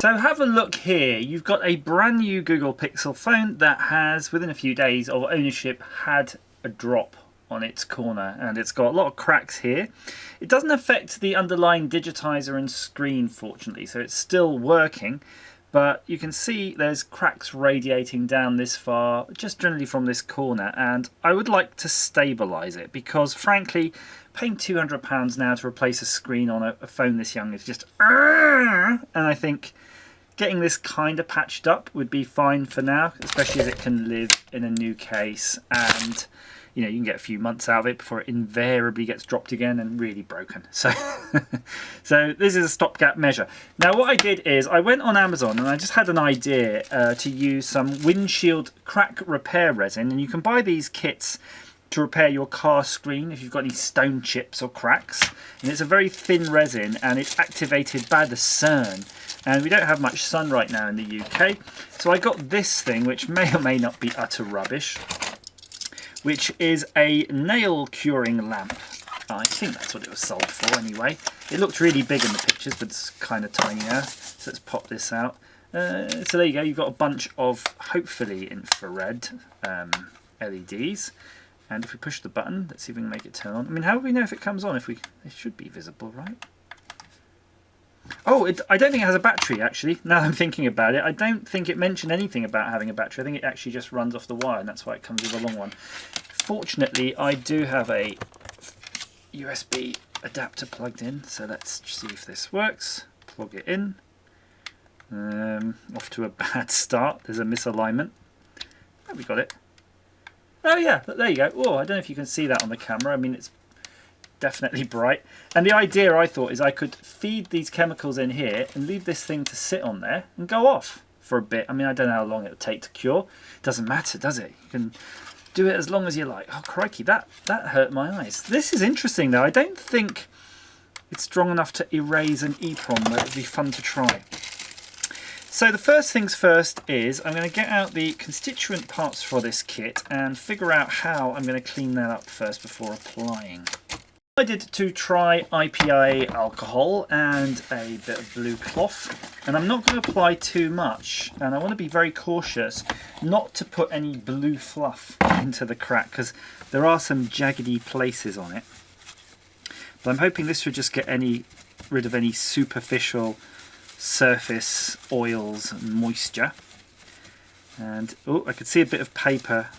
So have a look here. You've got a brand new Google Pixel phone that has, within a few days of ownership, had a drop on its corner, and it's got a lot of cracks here. It doesn't affect the underlying digitizer and screen, fortunately, so it's still working, but you can see there's cracks radiating down this far, just generally from this corner, and I would like to stabilize it because, frankly, paying £200 now to replace a screen on a phone this young is just, and I think getting this kind of patched up would be fine for now, especially as it can live in a new case, and you know, you can get a few months out of it before it invariably gets dropped again and really broken. So, so this is a stopgap measure. Now what I did is I went on Amazon and I just had an idea to use some windshield crack repair resin, and you can buy these kits to repair your car screen if you've got any stone chips or cracks, and it's a very thin resin and it's activated by the sun, and we don't have much sun right now in the UK, so I got this thing which may or may not be utter rubbish, which is a nail curing lamp. I think that's what it was sold for anyway. It looked really big in the pictures, but it's kind of tiny now, so let's pop this out. So there you go, you've got a bunch of hopefully infrared LEDs. And if we push the button, let's see if we can make it turn on. I mean, how do we know if it comes on? It should be visible, right? Oh, I don't think it has a battery, actually. Now I'm thinking about it, I don't think it mentioned anything about having a battery. I think it actually just runs off the wire, and that's why it comes with a long one. Fortunately, I do have a USB adapter plugged in, so let's see if this works. Plug it in. Off to a bad start. There's a misalignment. Oh, we got it. Oh yeah, there you go. Oh, I don't know if you can see that on the camera. I mean, it's definitely bright. And the idea, I thought, is I could feed these chemicals in here and leave this thing to sit on there and go off for a bit. I mean, I don't know how long it'll take to cure. Doesn't matter, does it? You can do it as long as you like. Oh, crikey, that hurt my eyes. This is interesting, though. I don't think it's strong enough to erase an EEPROM, but it'd be fun to try. So the first things first is I'm going to get out the constituent parts for this kit and figure out how I'm going to clean that up first before applying. I did to try IPA alcohol and a bit of blue cloth, and I'm not going to apply too much, and I want to be very cautious not to put any blue fluff into the crack because there are some jaggedy places on it. But I'm hoping this would just get rid of any superficial surface oils and moisture. And oh, I could see a bit of paper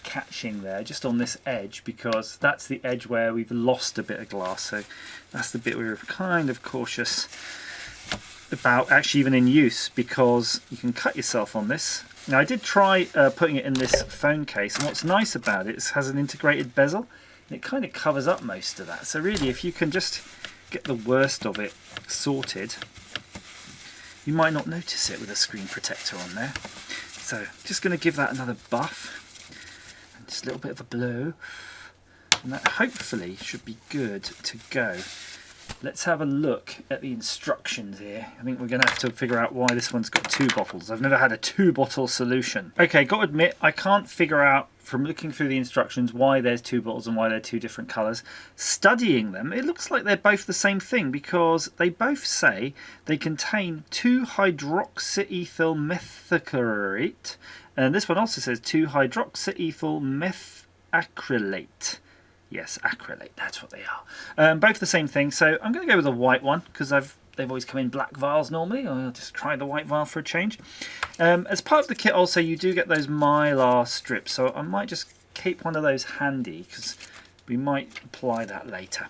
catching there just on this edge, because that's the edge where we've lost a bit of glass, so that's the bit we were kind of cautious about actually even in use, because you can cut yourself on this. Now I did try putting it in this phone case, and what's nice about it is it has an integrated bezel and it kind of covers up most of that, so really if you can just get the worst of it sorted, you might not notice it with a screen protector on there. So just going to give that another buff, and just a little bit of a blow, and that hopefully should be good to go. Let's have a look at the instructions here. I think we're going to have to figure out why this one's got 2 bottles. I've never had a 2-bottle solution. Okay, got to admit, I can't figure out from looking through the instructions why there's 2 bottles and why they're 2 different colours. Studying them, it looks like they're both the same thing, because they both say they contain 2-hydroxyethyl methacrylate, and this one also says 2-hydroxyethyl methacrylate. Yes, acrylate, that's what they are. Both the same thing, so I'm going to go with the white one because they've always come in black vials normally. I'll just try the white vial for a change. As part of the kit also you do get those mylar strips, so I might just keep one of those handy because we might apply that later.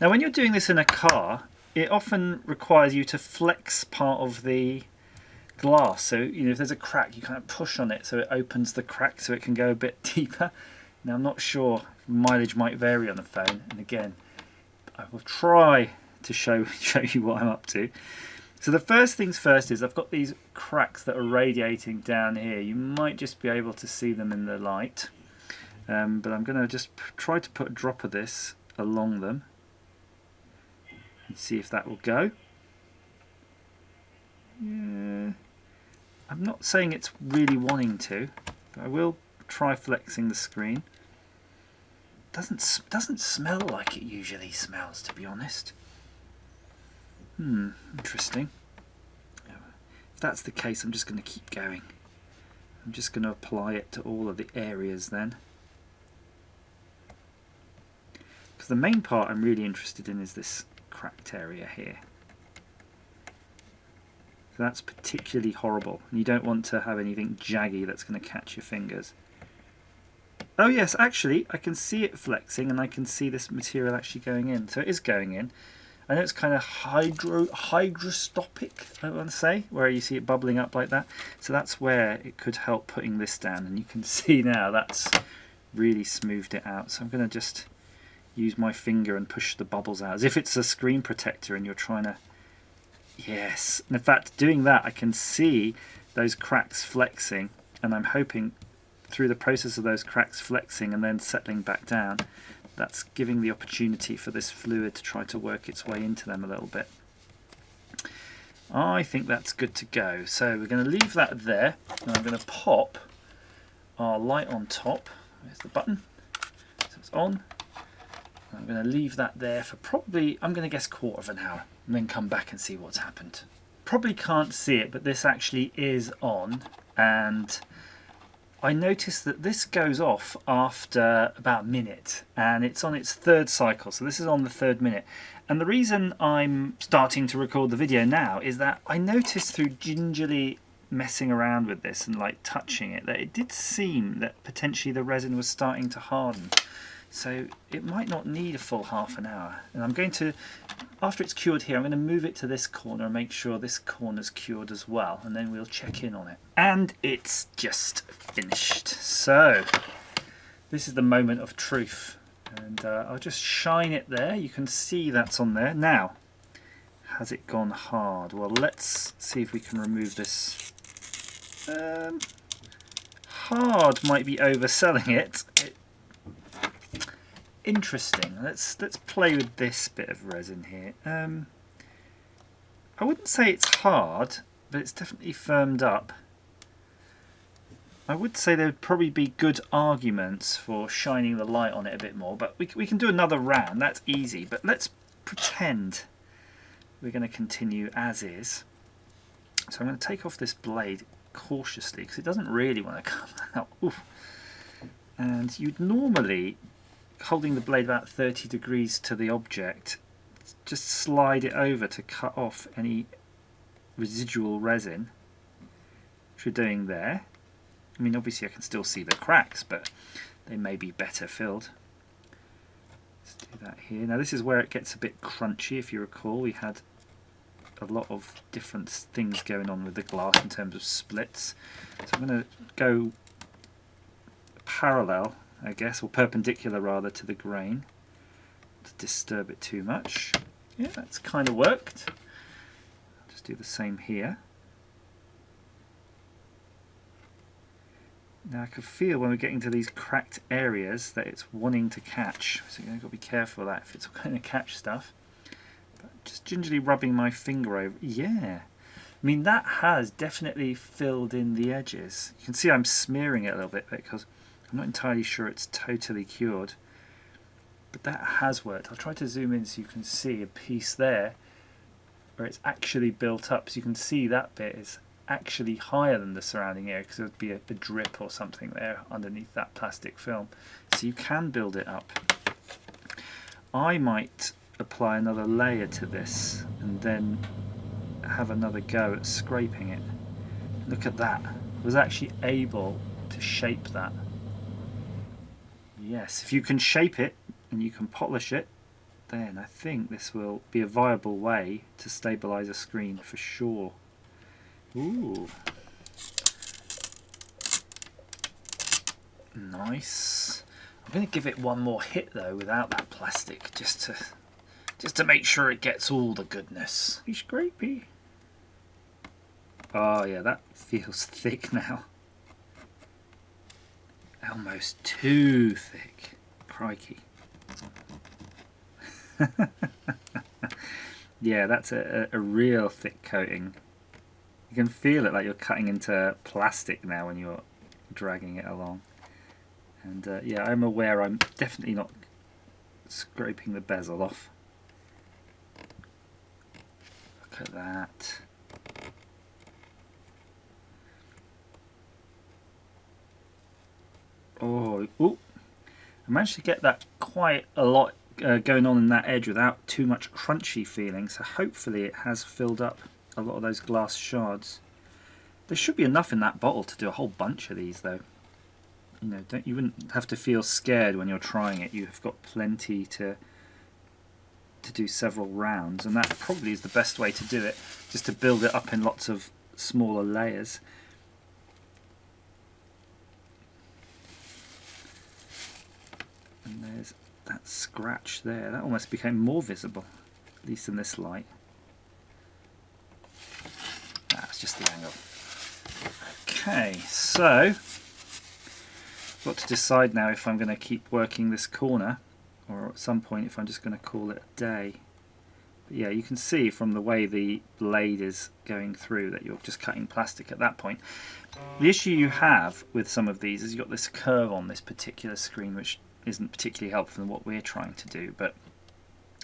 Now when you're doing this in a car, it often requires you to flex part of the glass, so you know, if there's a crack you kind of push on it so it opens the crack so it can go a bit deeper. Now I'm not sure, mileage might vary on the phone, and again I will try to show you what I'm up to. So the first things first is I've got these cracks that are radiating down here. You might just be able to see them in the light, but I'm going to just try to put a drop of this along them and see if that will go. Yeah, I'm not saying it's really wanting to, but I will try flexing the screen. Doesn't smell like it usually smells, to be honest. Interesting. if that's the case, I'm just going to keep going. I'm just going to apply it to all of the areas then. Because the main part I'm really interested in is this cracked area here. So that's particularly horrible. You don't want to have anything jaggy that's going to catch your fingers. Oh yes, actually I can see it flexing, and I can see this material actually going in. So it is going in. I know it's kind of hygroscopic, I want to say, where you see it bubbling up like that. So that's where it could help putting this down. And you can see now that's really smoothed it out. So I'm going to just use my finger and push the bubbles out as if it's a screen protector and you're trying to... Yes. And in fact, doing that, I can see those cracks flexing, and I'm hoping through the process of those cracks flexing and then settling back down, that's giving the opportunity for this fluid to try to work its way into them a little bit. I think that's good to go. So we're going to leave that there, and I'm going to pop our light on top. There's the button. So it's on. I'm going to leave that there for probably, I'm going to guess, quarter of an hour, and then come back and see what's happened. Probably can't see it, but this actually is on, and I noticed that this goes off after about a minute, and it's on its third cycle, so this is on the 3rd minute. And the reason I'm starting to record the video now is that I noticed through gingerly messing around with this and like touching it that it did seem that potentially the resin was starting to harden. So it might not need a full half an hour. And I'm going to, after it's cured here, I'm going to move it to this corner and make sure this corner's cured as well, and then we'll check in on it. And it's just finished. So this is the moment of truth. And I'll just shine it there. You can see that's on there. Now, has it gone hard? Well, let's see if we can remove this. Hard might be overselling it. Interesting. Let's play with this bit of resin here. I wouldn't say it's hard, but it's definitely firmed up. I would say there would probably be good arguments for shining the light on it a bit more, but we can do another round. That's easy. But let's pretend we're going to continue as is. So I'm going to take off this blade cautiously because it doesn't really want to come out. Oof. And you'd normally, holding the blade about 30 degrees to the object, just slide it over to cut off any residual resin, which we're doing there. I mean, obviously I can still see the cracks, but they may be better filled. Let's do that here. Now this is where it gets a bit crunchy. If you recall, we had a lot of different things going on with the glass in terms of splits. So I'm going to go parallel, I guess, or perpendicular rather, to the grain to disturb it too much. Yeah, that's kind of worked. I'll just do the same here. Now I can feel when we're getting to these cracked areas that it's wanting to catch, so you've got to be careful of that if it's going to catch stuff. But just gingerly rubbing my finger over, yeah. I mean, that has definitely filled in the edges. You can see I'm smearing it a little bit because I'm not entirely sure it's totally cured, but that has worked. I'll try to zoom in so you can see a piece there where it's actually built up. So you can see that bit is actually higher than the surrounding area because there would be a drip or something there underneath that plastic film. So you can build it up. I might apply another layer to this and then have another go at scraping it. Look at that. I was actually able to shape that. Yes, if you can shape it and you can polish it, then I think this will be a viable way to stabilize a screen for sure. Ooh, nice. I'm going to give it one more hit though without that plastic, just to make sure it gets all the goodness. Be scrapey. Oh yeah, that feels thick now. Almost too thick. Crikey. Yeah, that's a real thick coating. You can feel it like you're cutting into plastic now when you're dragging it along. And yeah, I'm aware I'm definitely not scraping the bezel off. Look at that. Oh, ooh, I managed to get that quite a lot going on in that edge without too much crunchy feeling, so hopefully it has filled up a lot of those glass shards. There should be enough in that bottle to do a whole bunch of these though. You know, you wouldn't have to feel scared when you're trying it. You've got plenty to do several rounds, and that probably is the best way to do it, just to build it up in lots of smaller layers. And there's that scratch there. That almost became more visible, at least in this light. That's just the angle. Okay, so I've got to decide now if I'm going to keep working this corner, or at some point if I'm just going to call it a day. But yeah, you can see from the way the blade is going through that you're just cutting plastic at that point. The issue you have with some of these is you've got this curve on this particular screen, which isn't particularly helpful in what we're trying to do, but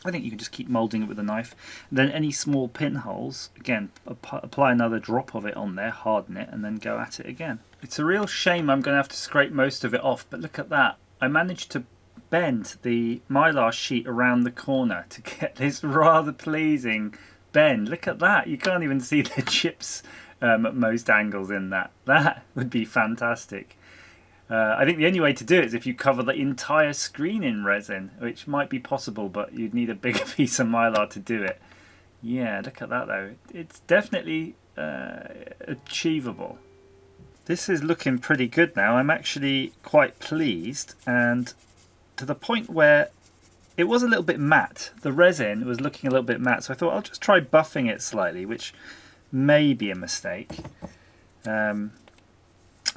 I think you can just keep moulding it with a knife. And then any small pinholes, again, apply another drop of it on there, harden it, and then go at it again. It's a real shame I'm going to have to scrape most of it off, but look at that. I managed to bend the mylar sheet around the corner to get this rather pleasing bend. Look at that. You can't even see the chips at most angles in that. That would be fantastic. I think the only way to do it is if you cover the entire screen in resin, which might be possible, but you'd need a bigger piece of mylar to do it. Yeah, look at that though. It's definitely achievable. This is looking pretty good now. I'm actually quite pleased, and to the point where it was a little bit matte. The resin was looking a little bit matte, so I thought I'll just try buffing it slightly, which may be a mistake.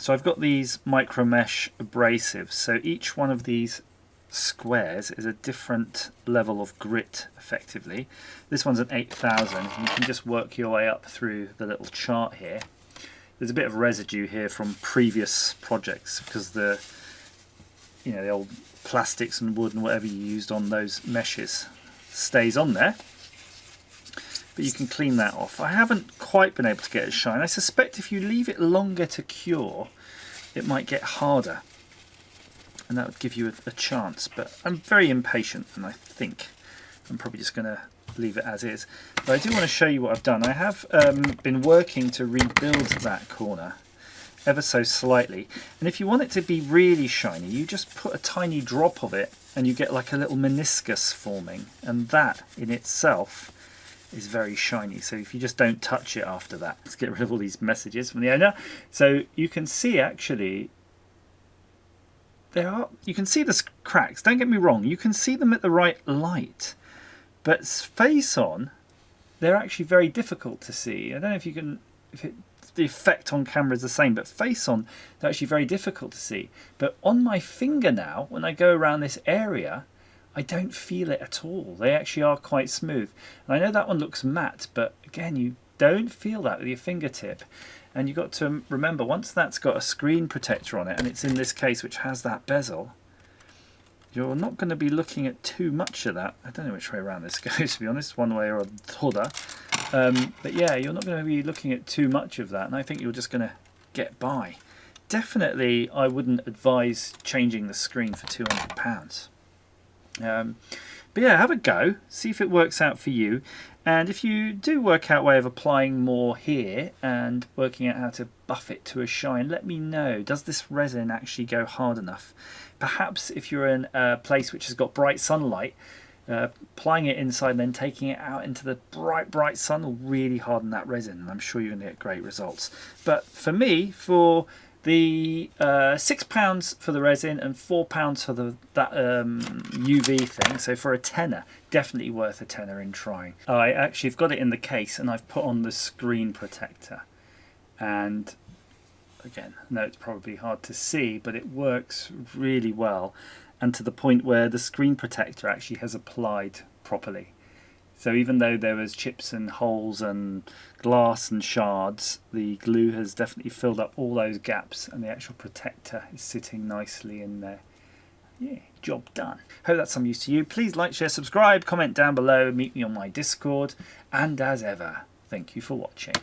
So I've got these micro mesh abrasives, so each one of these squares is a different level of grit effectively. This one's an 8000, and you can just work your way up through the little chart here. There's a bit of residue here from previous projects because the old plastics and wood and whatever you used on those meshes stays on there. But you can clean that off. I haven't quite been able to get it shine. I suspect if you leave it longer to cure, it might get harder, and that would give you a chance. But I'm very impatient, and I think I'm probably just going to leave it as is. But I do want to show you what I've done. I have been working to rebuild that corner ever so slightly, and if you want it to be really shiny, you just put a tiny drop of it and you get like a little meniscus forming, and that in itself is very shiny. So if you just don't touch it after that, let's get rid of all these messages from the owner. So you can see actually you can see the cracks, don't get me wrong, you can see them at the right light, but face on they're actually very difficult to see. I don't know if you can, the effect on camera is the same, but face on they're actually very difficult to see. But on my finger now, when I go around this area, I don't feel it at all. They actually are quite smooth. And I know that one looks matte, but again, you don't feel that with your fingertip. And you've got to remember, once that's got a screen protector on it, and it's in this case which has that bezel, you're not going to be looking at too much of that. I don't know which way around this goes, to be honest, one way or the other. But yeah, you're not going to be looking at too much of that, and I think you're just going to get by. Definitely, I wouldn't advise changing the screen for £200. But yeah, have a go, see if it works out for you, and if you do work out a way of applying more here and working out how to buff it to a shine, let me know. Does this resin actually go hard enough? Perhaps if you're in a place which has got bright sunlight, applying it inside and then taking it out into the bright sun will really harden that resin, and I'm sure you're going to get great results. But for me, for the £6 for the resin and £4 for that UV thing, so for a tenner, definitely worth a tenner in trying. I actually have got it in the case and I've put on the screen protector, and again, I know it's probably hard to see, but it works really well, and to the point where the screen protector actually has applied properly. So even though there was chips and holes and glass and shards, the glue has definitely filled up all those gaps, and the actual protector is sitting nicely in there. Yeah, job done. Hope that's some use to you. Please like, share, subscribe, comment down below, meet me on my Discord, and as ever, thank you for watching.